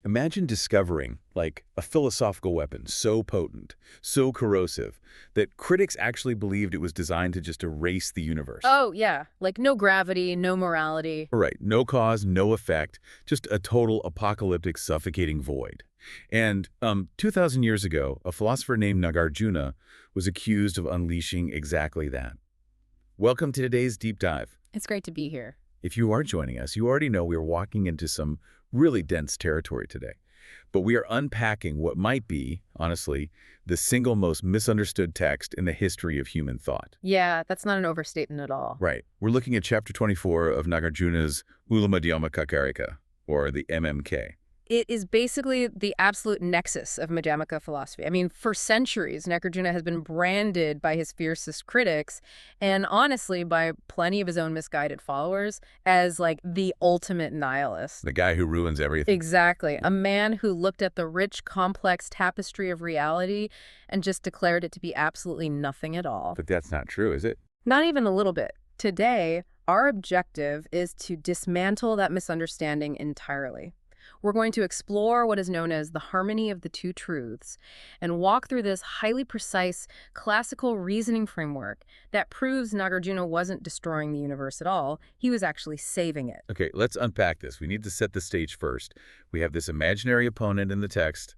Imagine discovering, like, a philosophical weapon so potent, so corrosive, that critics actually believed it was designed to just erase the universe. Oh, yeah. Like no gravity, no morality. Right, no cause, no effect, just a total apocalyptic, suffocating void. And 2,000 years ago, a philosopher named Nāgārjuna was accused of unleashing exactly that. Welcome to today's deep dive. It's great to be here. If you are joining us, you already know we're walking into some really dense territory today. But we are unpacking what might be, honestly, the single most misunderstood text in the history of human thought. Yeah, that's not an overstatement at all. Right. We're looking at chapter 24 of Nāgārjuna's Mūlamadhyamakakārikā, or the MMK. It is basically the absolute nexus of Madhyamaka philosophy. I mean, for centuries, Nāgārjuna has been branded by his fiercest critics, and honestly, by plenty of his own misguided followers, as like the ultimate nihilist. The guy who ruins everything. Exactly. A man who looked at the rich, complex tapestry of reality and just declared it to be absolutely nothing at all. But that's not true, is it? Not even a little bit. Today, our objective is to dismantle that misunderstanding entirely. We're going to explore what is known as the harmony of the two truths and walk through this highly precise classical reasoning framework that proves Nāgārjuna wasn't destroying the universe at all. He was actually saving it. Okay, let's unpack this. We need to set the stage first. We have this imaginary opponent in the text,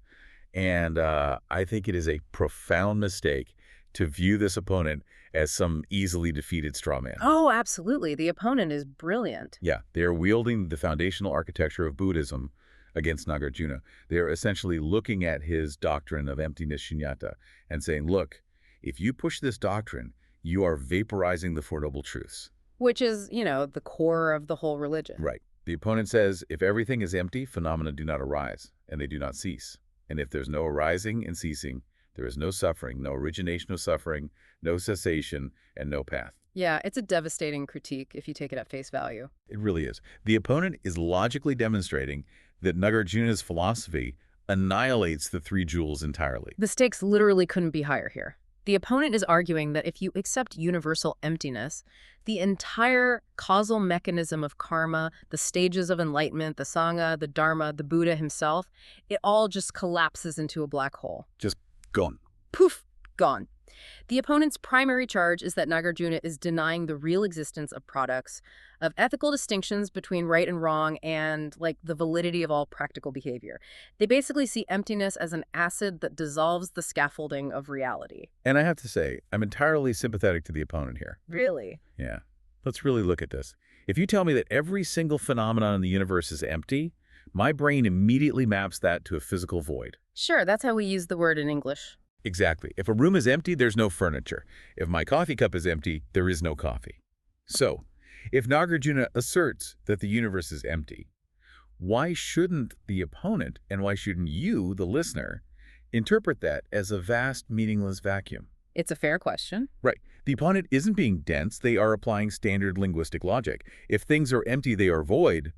and I think it is a profound mistake to view this opponent as some easily defeated straw man. Oh, absolutely. The opponent is brilliant. Yeah, they are wielding the foundational architecture of Buddhism against Nāgārjuna. They are essentially looking at his doctrine of emptiness, śūnyatā, and saying, look, if you push this doctrine, you are vaporizing the Four Noble Truths. Which is, you know, the core of the whole religion. Right. The opponent says, if everything is empty, phenomena do not arise, and they do not cease. And if there's no arising and ceasing, there is no suffering, no origination of suffering, no cessation, and no path. Yeah, it's a devastating critique if you take it at face value. It really is. The opponent is logically demonstrating that Nāgārjuna's philosophy annihilates the three jewels entirely. The stakes literally couldn't be higher here. The opponent is arguing that if you accept universal emptiness, the entire causal mechanism of karma, the stages of enlightenment, the Sangha, the Dharma, the Buddha himself, it all just collapses into a black hole. Just gone. Poof, gone. The opponent's primary charge is that Nāgārjuna is denying the real existence of products, of ethical distinctions between right and wrong, and, like, the validity of all practical behavior. They basically see emptiness as an acid that dissolves the scaffolding of reality. And I have to say, I'm entirely sympathetic to the opponent here. Really? Yeah. Let's really look at this. If you tell me that every single phenomenon in the universe is empty, my brain immediately maps that to a physical void. Sure, that's how we use the word in English. Exactly. If a room is empty, there's no furniture. If my coffee cup is empty, there is no coffee. So, if Nāgārjuna asserts that the universe is empty, why shouldn't the opponent, and why shouldn't you, the listener, interpret that as a vast, meaningless vacuum? It's a fair question. Right. The opponent isn't being dense. They are applying standard linguistic logic. If things are empty, they are void.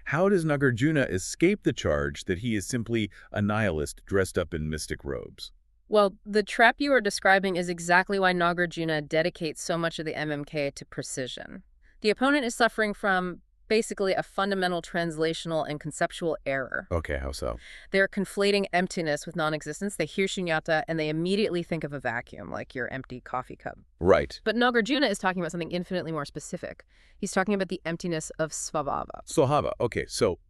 How does Nāgārjuna escape the charge that he is simply a nihilist dressed up in mystic robes? Well, the trap you are describing is exactly why Nāgārjuna dedicates so much of the MMK to precision. The opponent is suffering from basically a fundamental translational and conceptual error. Okay, how so? They're conflating emptiness with non-existence. They hear śūnyatā and they immediately think of a vacuum, like your empty coffee cup. Right. But Nāgārjuna is talking about something infinitely more specific. He's talking about the emptiness of svabhāva. Svabhāva. Okay, so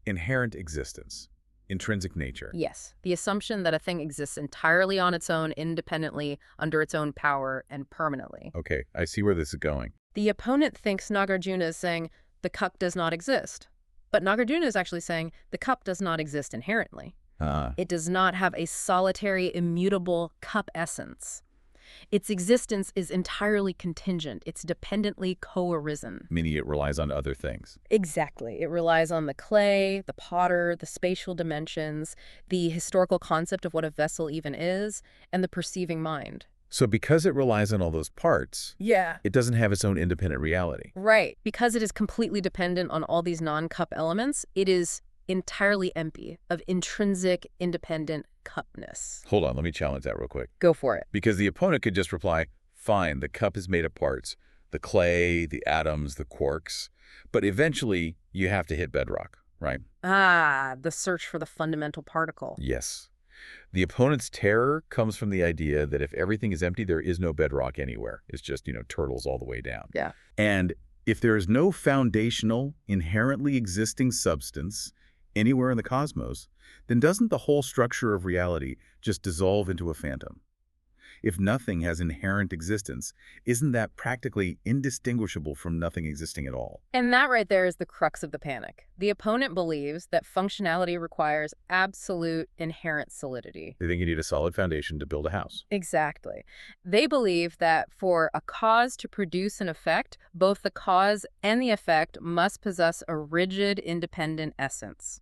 inherent existence. Intrinsic nature. Yes, the assumption that a thing exists entirely on its own, independently, under its own power, and permanently. Okay, I see where this is going. The opponent thinks Nāgārjuna is saying the cup does not exist. But Nāgārjuna is actually saying the cup does not exist inherently. It does not have a solitary, immutable cup essence. Its existence is entirely contingent. It's dependently co-arisen. Meaning it relies on other things. Exactly. It relies on the clay, the potter, the spatial dimensions, the historical concept of what a vessel even is, and the perceiving mind. So because it relies on all those parts, it doesn't have its own independent reality. Right. Because it is completely dependent on all these non-cup elements, it is entirely empty of intrinsic, independent cupness. Hold on, let me challenge that real quick. Go for it. Because the opponent could just reply, fine, the cup is made of parts, the clay, the atoms, the quarks, but eventually you have to hit bedrock, right? Ah, the search for the fundamental particle. Yes. The opponent's terror comes from the idea that if everything is empty, there is no bedrock anywhere. It's just, turtles all the way down. Yeah. And if there is no foundational, inherently existing substance anywhere in the cosmos, then doesn't the whole structure of reality just dissolve into a phantom? If nothing has inherent existence, isn't that practically indistinguishable from nothing existing at all? And that right there is the crux of the panic. The opponent believes that functionality requires absolute inherent solidity. They think you need a solid foundation to build a house. Exactly. They believe that for a cause to produce an effect, both the cause and the effect must possess a rigid, independent essence.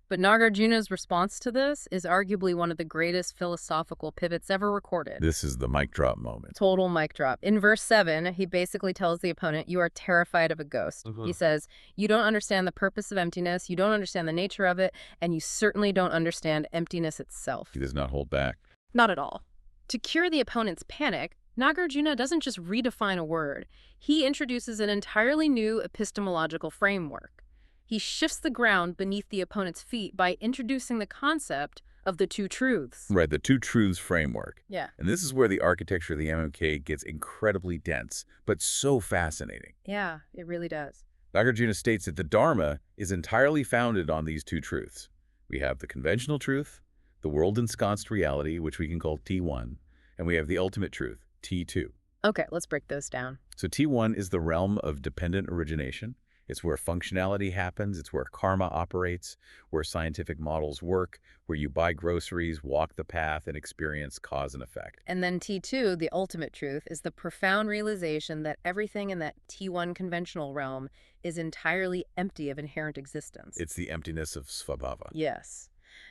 But Nāgārjuna's response to this is arguably one of the greatest philosophical pivots ever recorded. This is the mic drop moment. Total mic drop. In verse 7, he basically tells the opponent, you are terrified of a ghost. He says, you don't understand the purpose of emptiness, you don't understand the nature of it, and you certainly don't understand emptiness itself. He does not hold back. Not at all. To cure the opponent's panic, Nāgārjuna doesn't just redefine a word. He introduces an entirely new epistemological framework. He shifts the ground beneath the opponent's feet by introducing the concept of the two truths. Right, the two truths framework. Yeah. And this is where the architecture of the MMK gets incredibly dense, but so fascinating. Yeah, it really does. Nāgārjuna states that the Dharma is entirely founded on these two truths. We have the conventional truth, the world-ensconced reality, which we can call T1, and we have the ultimate truth, T2. Okay, let's break those down. So T1 is the realm of dependent origination. It's where functionality happens. It's where karma operates, where scientific models work, where you buy groceries, walk the path, and experience cause and effect. And then T2, the ultimate truth, is the profound realization that everything in that T1 conventional realm is entirely empty of inherent existence. It's the emptiness of svabhāva. Yes.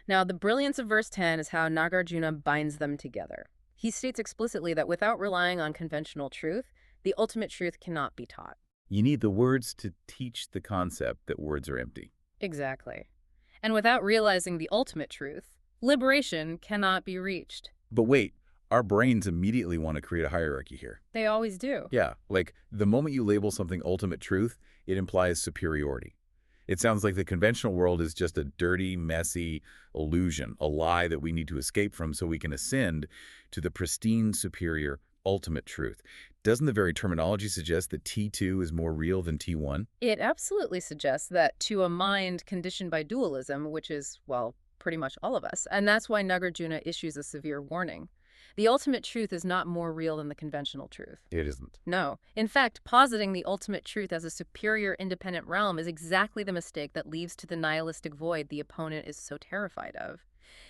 Now, the brilliance of verse 10 is how Nāgārjuna binds them together. He states explicitly that without relying on conventional truth, the ultimate truth cannot be taught. You need the words to teach the concept that words are empty. Exactly. And without realizing the ultimate truth, liberation cannot be reached. But wait, our brains immediately want to create a hierarchy here. They always do. Yeah, like the moment you label something ultimate truth, it implies superiority. It sounds like the conventional world is just a dirty, messy illusion, a lie that we need to escape from so we can ascend to the pristine, superior, ultimate truth. Doesn't the very terminology suggest that T2 is more real than T1? It absolutely suggests that to a mind conditioned by dualism, which is, well, pretty much all of us, and that's why Nāgārjuna issues a severe warning. The ultimate truth is not more real than the conventional truth. It isn't. No. In fact, positing the ultimate truth as a superior independent realm is exactly the mistake that leads to the nihilistic void the opponent is so terrified of.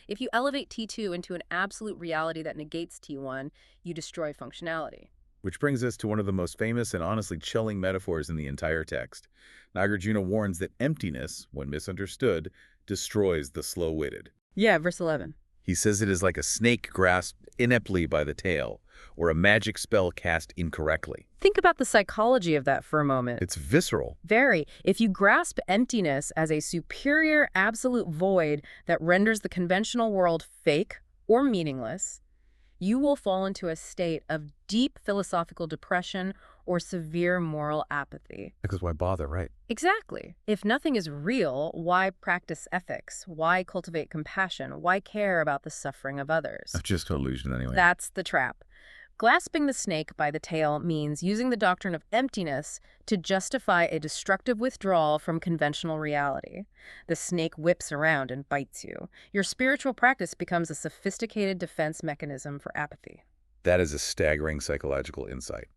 If you elevate T2 into an absolute reality that negates T1, you destroy functionality. Which brings us to one of the most famous and honestly chilling metaphors in the entire text. Nāgārjuna warns that emptiness, when misunderstood, destroys the slow-witted. Yeah, verse 11. He says it is like a snake grasped ineptly by the tail, or a magic spell cast incorrectly. Think about the psychology of that for a moment. It's visceral. Very. If you grasp emptiness as a superior absolute void that renders the conventional world fake or meaningless, you will fall into a state of deep philosophical depression or severe moral apathy. Because why bother, right? Exactly. If nothing is real, why practice ethics? Why cultivate compassion? Why care about the suffering of others? Just illusion anyway. That's the trap. Grasping the snake by the tail means using the doctrine of emptiness to justify a destructive withdrawal from conventional reality. The snake whips around and bites you. Your spiritual practice becomes a sophisticated defense mechanism for apathy. That is a staggering psychological insight.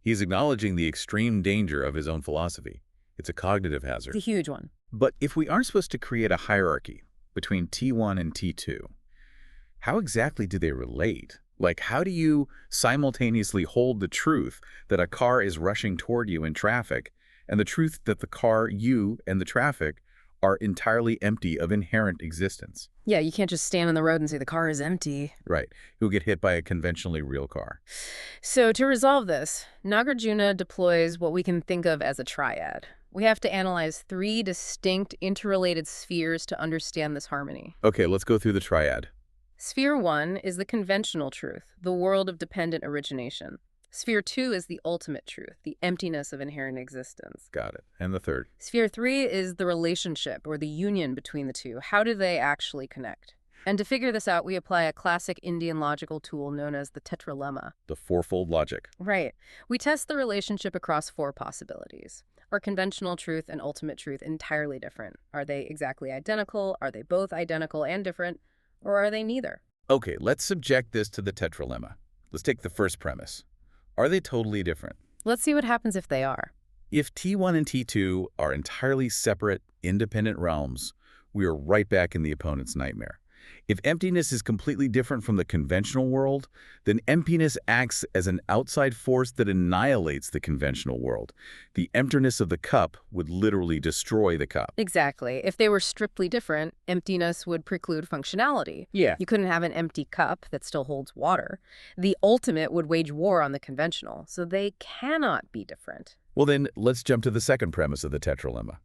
He's acknowledging the extreme danger of his own philosophy. It's a cognitive hazard. It's a huge one. But if we aren't supposed to create a hierarchy between T1 and T2, how exactly do they relate? Like, how do you simultaneously hold the truth that a car is rushing toward you in traffic and the truth that the car, you, and the traffic are entirely empty of inherent existence? Yeah, you can't just stand on the road and say the car is empty. Right. Who get hit by a conventionally real car. So to resolve this, Nāgārjuna deploys what we can think of as a triad. We have to analyze 3 distinct interrelated spheres to understand this harmony. Okay, let's go through the triad. Sphere 1 is the conventional truth, the world of dependent origination. Sphere 2 is the ultimate truth, the emptiness of inherent existence. Got it. And the third? Sphere 3 is the relationship or the union between the two. How do they actually connect? And to figure this out, we apply a classic Indian logical tool known as the tetralemma. The fourfold logic. Right. We test the relationship across 4 possibilities. Are conventional truth and ultimate truth entirely different? Are they exactly identical? Are they both identical and different? Or are they neither? Okay, let's subject this to the tetralemma. Let's take the first premise. Are they totally different? Let's see what happens if they are. If T1 and T2 are entirely separate, independent realms, we are right back in the opponent's nightmare. If emptiness is completely different from the conventional world, then emptiness acts as an outside force that annihilates the conventional world. The emptiness of the cup would literally destroy the cup. Exactly. If they were strictly different, emptiness would preclude functionality. Yeah. You couldn't have an empty cup that still holds water. The ultimate would wage war on the conventional, so they cannot be different. Well then, let's jump to the second premise of the tetralemma.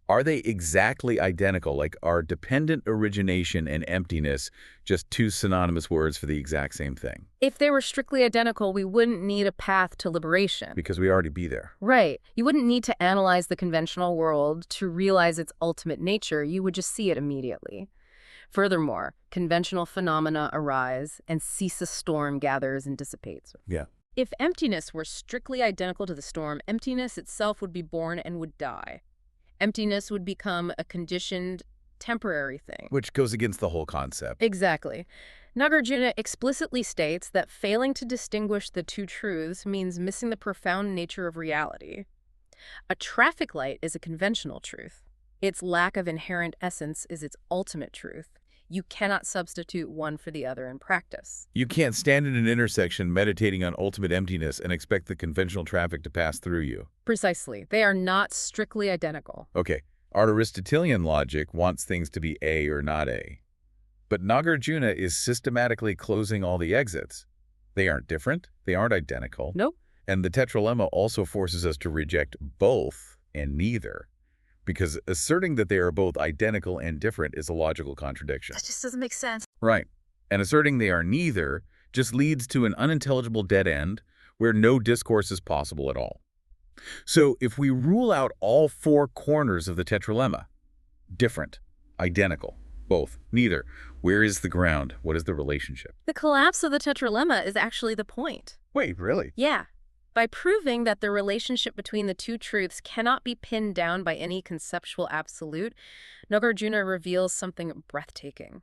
Are they exactly identical? Like, are dependent origination and emptiness just 2 synonymous words for the exact same thing? If they were strictly identical, we wouldn't need a path to liberation. Because we already be there. Right. You wouldn't need to analyze the conventional world to realize its ultimate nature. You would just see it immediately. Furthermore, conventional phenomena arise and ceaseless storm gathers and dissipates. Yeah. If emptiness were strictly identical to the storm, emptiness itself would be born and would die. Emptiness would become a conditioned, temporary thing. Which goes against the whole concept. Exactly. Nāgārjuna explicitly states that failing to distinguish the 2 truths means missing the profound nature of reality. A traffic light is a conventional truth. Its lack of inherent essence is its ultimate truth. You cannot substitute one for the other in practice. You can't stand in an intersection meditating on ultimate emptiness and expect the conventional traffic to pass through you. Precisely. They are not strictly identical. Okay, our Aristotelian logic wants things to be A or not A. But Nāgārjuna is systematically closing all the exits. They aren't different, they aren't identical. Nope. And the tetralemma also forces us to reject both and neither. Because asserting that they are both identical and different is a logical contradiction. That just doesn't make sense. Right. And asserting they are neither just leads to an unintelligible dead end where no discourse is possible at all. So if we rule out all 4 corners of the tetralemma, different, identical, both, neither, where is the ground? What is the relationship? The collapse of the tetralemma is actually the point. Wait, really? Yeah. By proving that the relationship between the 2 truths cannot be pinned down by any conceptual absolute, Nāgārjuna reveals something breathtaking.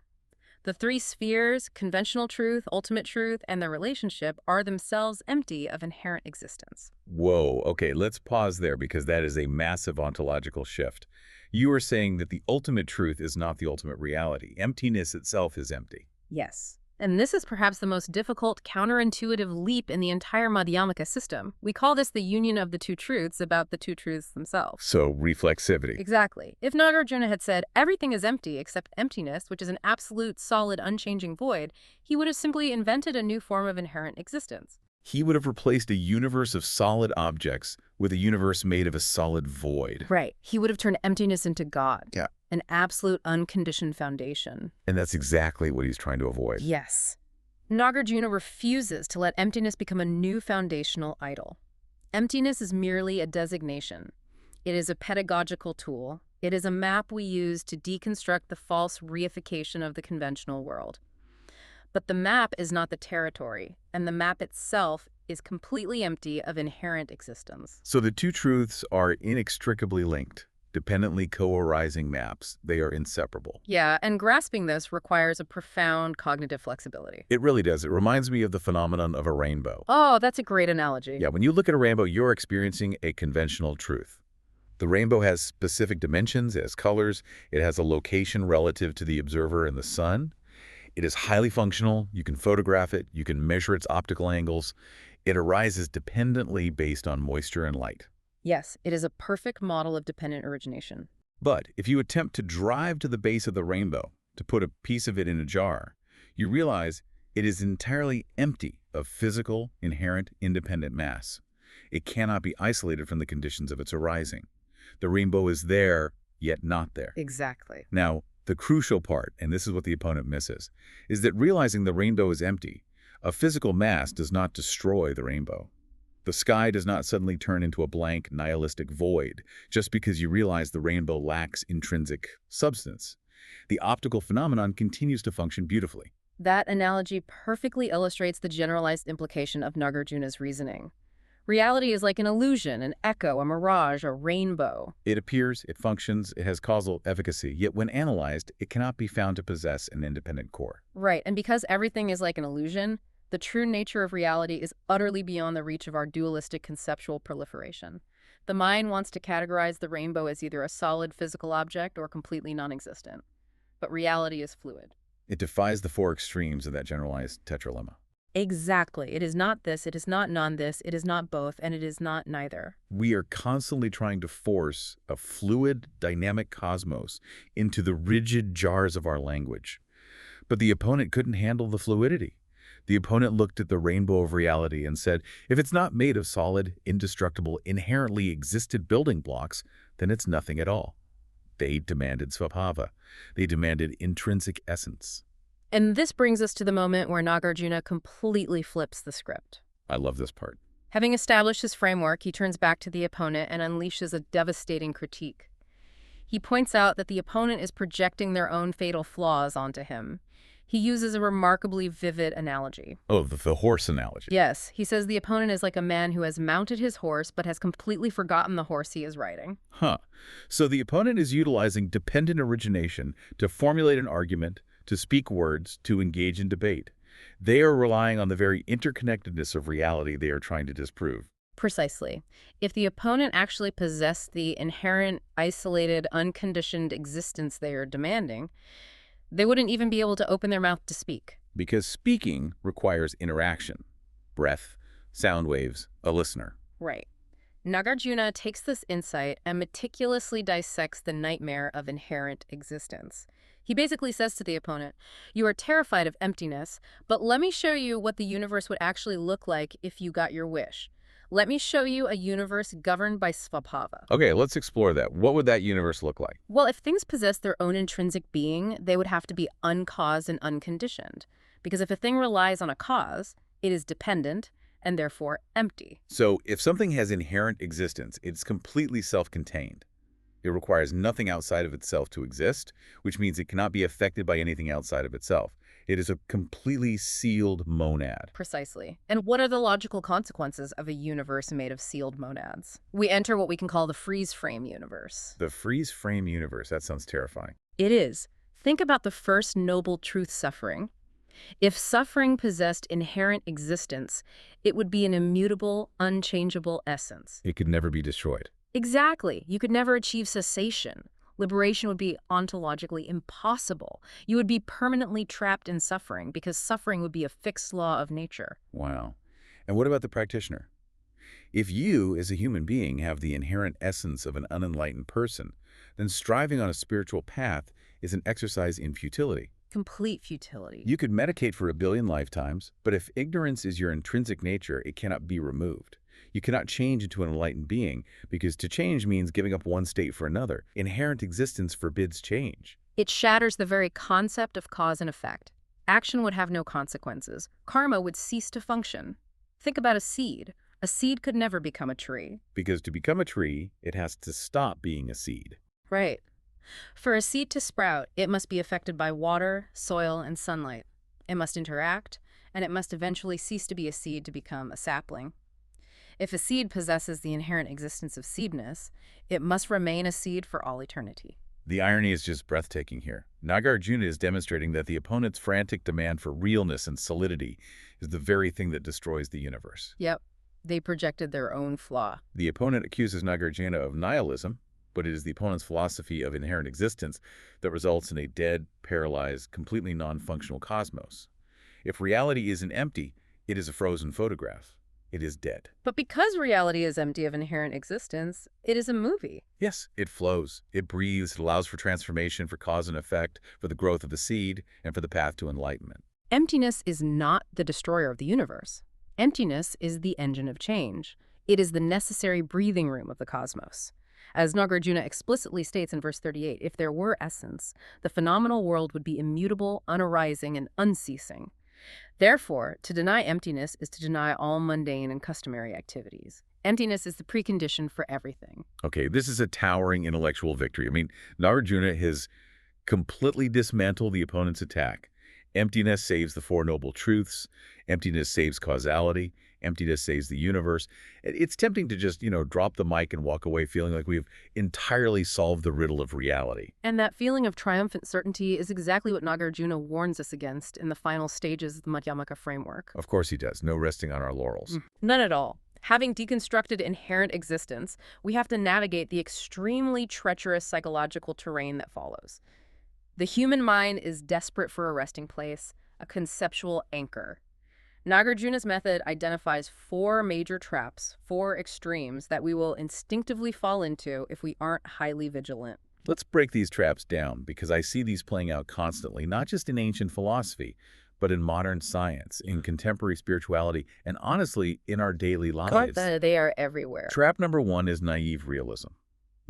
The 3 spheres, conventional truth, ultimate truth, and their relationship, are themselves empty of inherent existence. Whoa, okay, let's pause there because that is a massive ontological shift. You are saying that the ultimate truth is not the ultimate reality. Emptiness itself is empty. Yes. And this is perhaps the most difficult, counterintuitive leap in the entire Madhyamaka system. We call this the union of the 2 truths about the 2 truths themselves. So, reflexivity. Exactly. If Nāgārjuna had said, everything is empty except emptiness, which is an absolute, solid, unchanging void, he would have simply invented a new form of inherent existence. He would have replaced a universe of solid objects with a universe made of a solid void. Right. He would have turned emptiness into God. Yeah. An absolute, unconditioned foundation. And that's exactly what he's trying to avoid. Yes. Nāgārjuna refuses to let emptiness become a new foundational idol. Emptiness is merely a designation. It is a pedagogical tool. It is a map we use to deconstruct the false reification of the conventional world. But the map is not the territory, and the map itself is completely empty of inherent existence. So the 2 truths are inextricably linked, dependently co-arising maps. They are inseparable. Yeah, and grasping this requires a profound cognitive flexibility. It really does. It reminds me of the phenomenon of a rainbow. Oh, that's a great analogy. Yeah, when you look at a rainbow, you're experiencing a conventional truth. The rainbow has specific dimensions, it has colors, it has a location relative to the observer and the sun. It is highly functional, you can photograph it, you can measure its optical angles. It arises dependently based on moisture and light. Yes, it is a perfect model of dependent origination. But if you attempt to drive to the base of the rainbow, to put a piece of it in a jar, you realize it is entirely empty of physical, inherent, independent mass. It cannot be isolated from the conditions of its arising. The rainbow is there, yet not there. Exactly. Now, the crucial part, and this is what the opponent misses, is that realizing the rainbow is empty, a physical mass does not destroy the rainbow. The sky does not suddenly turn into a blank, nihilistic void just because you realize the rainbow lacks intrinsic substance. The optical phenomenon continues to function beautifully. That analogy perfectly illustrates the generalized implication of Nāgārjuna's reasoning. Reality is like an illusion, an echo, a mirage, a rainbow. It appears, it functions, it has causal efficacy, yet when analyzed, it cannot be found to possess an independent core. Right, and because everything is like an illusion, the true nature of reality is utterly beyond the reach of our dualistic conceptual proliferation. The mind wants to categorize the rainbow as either a solid physical object or completely non-existent. But reality is fluid. It defies the four extremes of that generalized tetralemma. Exactly. It is not this, it is not non-this, it is not both, and it is not neither. We are constantly trying to force a fluid, dynamic cosmos into the rigid jars of our language. But the opponent couldn't handle the fluidity. The opponent looked at the rainbow of reality and said, if it's not made of solid, indestructible, inherently existed building blocks, then it's nothing at all. They demanded svabhāva. They demanded intrinsic essence. And this brings us to the moment where Nāgārjuna completely flips the script. I love this part. Having established his framework, he turns back to the opponent and unleashes a devastating critique. He points out that the opponent is projecting their own fatal flaws onto him. He uses a remarkably vivid analogy. Oh, the horse analogy. Yes, he says the opponent is like a man who has mounted his horse but has completely forgotten the horse he is riding. So the opponent is utilizing dependent origination to formulate an argument, to speak words, to engage in debate. They are relying on the very interconnectedness of reality they are trying to disprove. Precisely. If the opponent actually possessed the inherent, isolated, unconditioned existence they are demanding, they wouldn't even be able to open their mouth to speak. Because speaking requires interaction, breath, sound waves, a listener. Right. Nāgārjuna takes this insight and meticulously dissects the nightmare of inherent existence. He basically says to the opponent, you are terrified of emptiness, but let me show you what the universe would actually look like if you got your wish. Let me show you a universe governed by svabhāva. Okay, let's explore that. What would that universe look like? Well, if things possess their own intrinsic being, they would have to be uncaused and unconditioned. Because if a thing relies on a cause, it is dependent and therefore empty. So if something has inherent existence, it's completely self-contained. It requires nothing outside of itself to exist, which means it cannot be affected by anything outside of itself. It is a completely sealed monad. Precisely. And what are the logical consequences of a universe made of sealed monads? We enter what we can call the freeze-frame universe. The freeze-frame universe, that sounds terrifying. It is. Think about the first noble truth suffering. If suffering possessed inherent existence, it would be an immutable, unchangeable essence. It could never be destroyed. Exactly. You could never achieve cessation. Liberation would be ontologically impossible. You would be permanently trapped in suffering because suffering would be a fixed law of nature. Wow. And what about the practitioner? If you, as a human being, have the inherent essence of an unenlightened person, then striving on a spiritual path is an exercise in futility. Complete futility. You could medicate for 1 billion lifetimes, but if ignorance is your intrinsic nature, it cannot be removed. You cannot change into an enlightened being, because to change means giving up one state for another. Inherent existence forbids change. It shatters the very concept of cause and effect. Action would have no consequences. Karma would cease to function. Think about a seed. A seed could never become a tree. Because to become a tree, it has to stop being a seed. Right. For a seed to sprout, it must be affected by water, soil, and sunlight. It must interact, and it must eventually cease to be a seed to become a sapling. If a seed possesses the inherent existence of seedness, it must remain a seed for all eternity. The irony is just breathtaking here. Nāgārjuna is demonstrating that the opponent's frantic demand for realness and solidity is the very thing that destroys the universe. Yep. They projected their own flaw. The opponent accuses Nāgārjuna of nihilism, but it is the opponent's philosophy of inherent existence that results in a dead, paralyzed, completely non-functional cosmos. If reality isn't empty, it is a frozen photograph. It is dead. But because reality is empty of inherent existence, it is a movie. Yes, it flows. It breathes. It allows for transformation, for cause and effect, for the growth of the seed, and for the path to enlightenment. Emptiness is not the destroyer of the universe. Emptiness is the engine of change. It is the necessary breathing room of the cosmos. As Nāgārjuna explicitly states in verse 38, if there were essence, the phenomenal world would be immutable, unarising, and unceasing. Therefore, to deny emptiness is to deny all mundane and customary activities. Emptiness is the precondition for everything. Okay, this is a towering intellectual victory. I mean, Nāgārjuna has completely dismantled the opponent's attack. Emptiness saves the Four Noble Truths. Emptiness saves causality. Emptiness saves the universe. It's tempting to just, drop the mic and walk away feeling like we've entirely solved the riddle of reality. And that feeling of triumphant certainty is exactly what Nāgārjuna warns us against in the final stages of the Madhyamaka framework. Of course he does. No resting on our laurels. None at all. Having deconstructed inherent existence, we have to navigate the extremely treacherous psychological terrain that follows. The human mind is desperate for a resting place, a conceptual anchor. Nāgārjuna's method identifies four major traps, four extremes that we will instinctively fall into if we aren't highly vigilant. Let's break these traps down, because I see these playing out constantly, not just in ancient philosophy, but in modern science, in contemporary spirituality, and honestly, in our daily lives. They are everywhere. Trap number one is naive realism.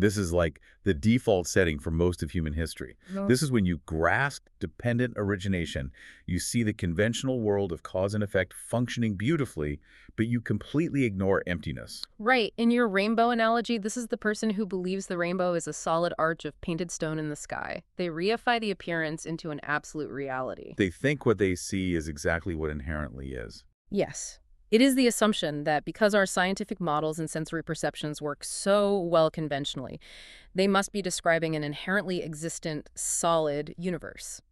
This is like the default setting for most of human history. This is when you grasp dependent origination. You see the conventional world of cause and effect functioning beautifully, but you completely ignore emptiness. Right. In your rainbow analogy, this is the person who believes the rainbow is a solid arch of painted stone in the sky. They reify the appearance into an absolute reality. They think what they see is exactly what inherently is. Yes. It is the assumption that because our scientific models and sensory perceptions work so well conventionally, they must be describing an inherently existent, solid universe.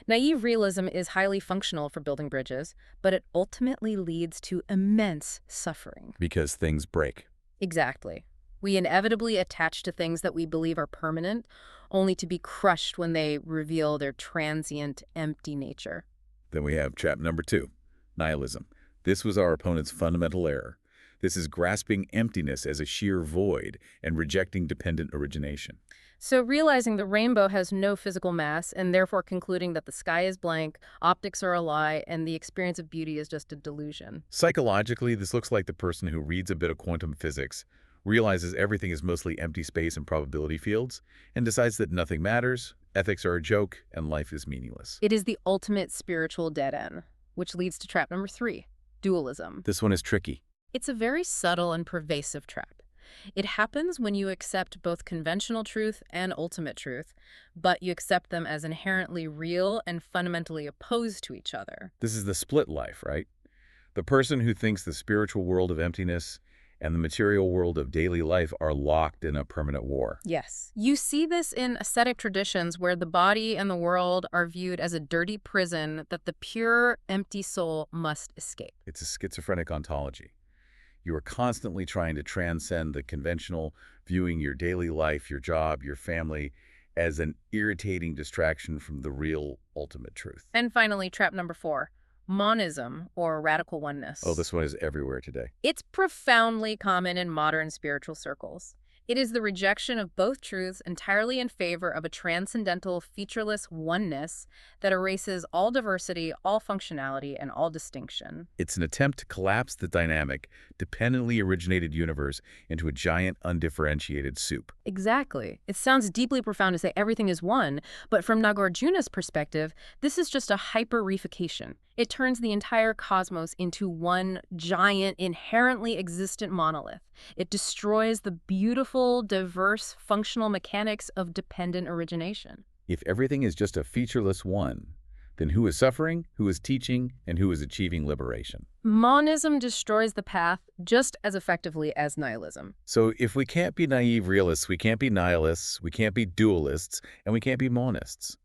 Naive realism is highly functional for building bridges, but it ultimately leads to immense suffering. Because things break. Exactly. We inevitably attach to things that we believe are permanent, only to be crushed when they reveal their transient, empty nature. Then we have trap number two, nihilism. This was our opponent's fundamental error. This is grasping emptiness as a sheer void and rejecting dependent origination. So realizing the rainbow has no physical mass and therefore concluding that the sky is blank, optics are a lie, and the experience of beauty is just a delusion. Psychologically, this looks like the person who reads a bit of quantum physics, realizes everything is mostly empty space and probability fields, and decides that nothing matters, ethics are a joke, and life is meaningless. It is the ultimate spiritual dead end, which leads to trap number 3. Dualism. This one is tricky. It's a very subtle and pervasive trap. It happens when you accept both conventional truth and ultimate truth, but you accept them as inherently real and fundamentally opposed to each other. This is the split life, right? The person who thinks the spiritual world of emptiness and the material world of daily life are locked in a permanent war. Yes. You see this in ascetic traditions where the body and the world are viewed as a dirty prison that the pure, empty soul must escape. It's a schizophrenic ontology. You are constantly trying to transcend the conventional, viewing your daily life, your job, your family, as an irritating distraction from the real, ultimate truth. And finally, trap number 4. Monism, or radical oneness. Oh, this one is everywhere today. It's profoundly common in modern spiritual circles. It is the rejection of both truths entirely in favor of a transcendental, featureless oneness that erases all diversity, all functionality, and all distinction. It's an attempt to collapse the dynamic, dependently originated universe into a giant, undifferentiated soup. Exactly. It sounds deeply profound to say everything is one, but from Nāgārjuna's perspective, this is just a hyper-reification. It turns the entire cosmos into one giant, inherently existent monolith. It destroys the beautiful, diverse, functional mechanics of dependent origination. If everything is just a featureless one, then who is suffering, who is teaching, and who is achieving liberation? Monism destroys the path just as effectively as nihilism. So if we can't be naive realists, we can't be nihilists, we can't be dualists, and we can't be monists.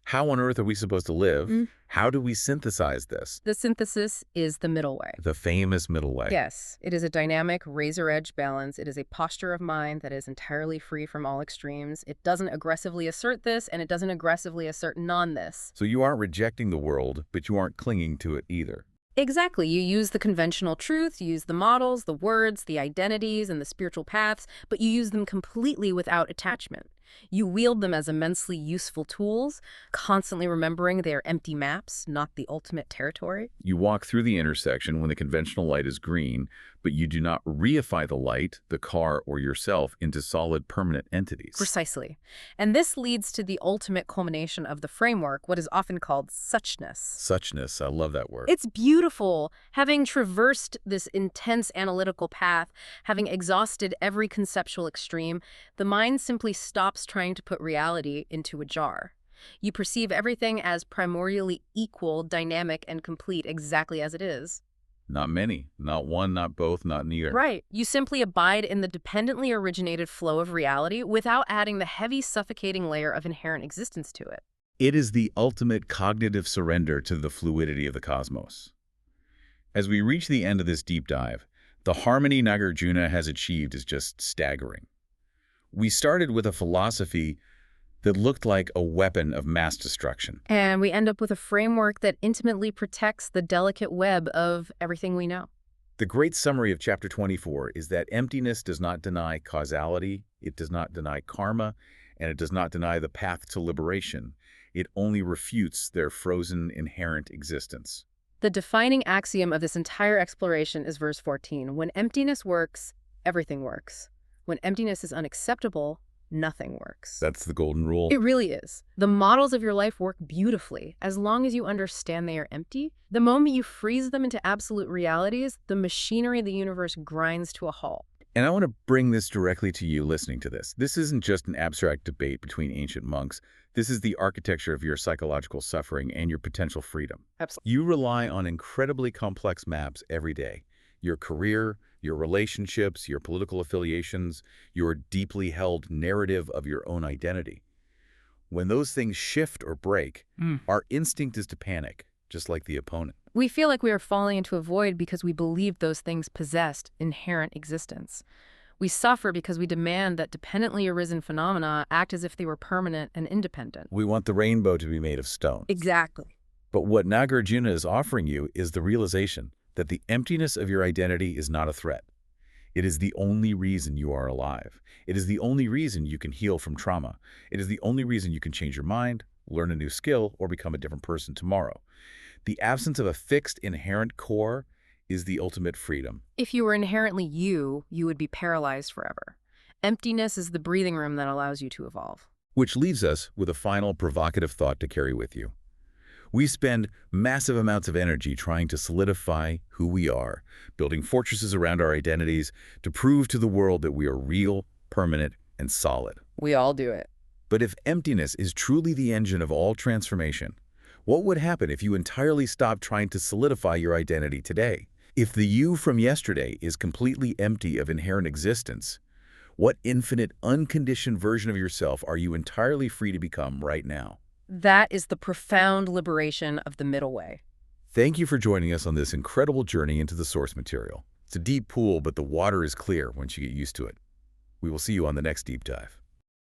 How on earth are we supposed to live? How do we synthesize this? The synthesis is the middle way. The famous middle way. Yes, it is a dynamic razor-edge balance. It is a posture of mind that is entirely free from all extremes. It doesn't aggressively assert this, and it doesn't aggressively assert non-this. So you aren't rejecting the world, but you aren't clinging to it either. Exactly. You use the conventional truth, you use the models, the words, the identities, and the spiritual paths, but you use them completely without attachment. You wield them as immensely useful tools, constantly remembering they are empty maps, not the ultimate territory. You walk through the intersection when the conventional light is green, but you do not reify the light, the car, or yourself into solid permanent entities. Precisely. And this leads to the ultimate culmination of the framework, what is often called suchness. Suchness, I love that word. It's beautiful. Having traversed this intense analytical path, having exhausted every conceptual extreme, the mind simply stops trying to put reality into a jar. You perceive everything as primordially equal, dynamic, and complete exactly as it is. Not many. Not one, not both, not neither. Right. You simply abide in the dependently originated flow of reality without adding the heavy, suffocating layer of inherent existence to it. It is the ultimate cognitive surrender to the fluidity of the cosmos. As we reach the end of this deep dive, the harmony Nāgārjuna has achieved is just staggering. We started with a philosophy that looked like a weapon of mass destruction. And we end up with a framework that intimately protects the delicate web of everything we know. The great summary of Chapter 24 is that emptiness does not deny causality, it does not deny karma, and it does not deny the path to liberation. It only refutes their frozen, inherent existence. The defining axiom of this entire exploration is verse 14. When emptiness works, everything works. When emptiness is unacceptable, nothing works. That's the golden rule. It really is. The models of your life work beautifully as long as you understand they are empty. The moment you freeze them into absolute realities, the machinery of the universe grinds to a halt. And I want to bring this directly to you listening to this. This isn't just an abstract debate between ancient monks. This is the architecture of your psychological suffering and your potential freedom. Absolutely. You rely on incredibly complex maps every day. Your career, your relationships, your political affiliations, your deeply held narrative of your own identity. When those things shift or break, our instinct is to panic, just like the opponent. We feel like we are falling into a void because we believe those things possessed inherent existence. We suffer because we demand that dependently arisen phenomena act as if they were permanent and independent. We want the rainbow to be made of stone. Exactly. But what Nāgārjuna is offering you is the realization that the emptiness of your identity is not a threat. It is the only reason you are alive. It is the only reason you can heal from trauma. It is the only reason you can change your mind, learn a new skill, or become a different person tomorrow. The absence of a fixed inherent core is the ultimate freedom. If you were inherently you would be paralyzed forever. Emptiness is the breathing room that allows you to evolve. Which leaves us with a final provocative thought to carry with you. We spend massive amounts of energy trying to solidify who we are, building fortresses around our identities to prove to the world that we are real, permanent, and solid. We all do it. But if emptiness is truly the engine of all transformation, what would happen if you entirely stopped trying to solidify your identity today? If the you from yesterday is completely empty of inherent existence, what infinite, unconditioned version of yourself are you entirely free to become right now? That is the profound liberation of the middle way. Thank you for joining us on this incredible journey into the source material. It's a deep pool, but the water is clear once you get used to it. We will see you on the next deep dive.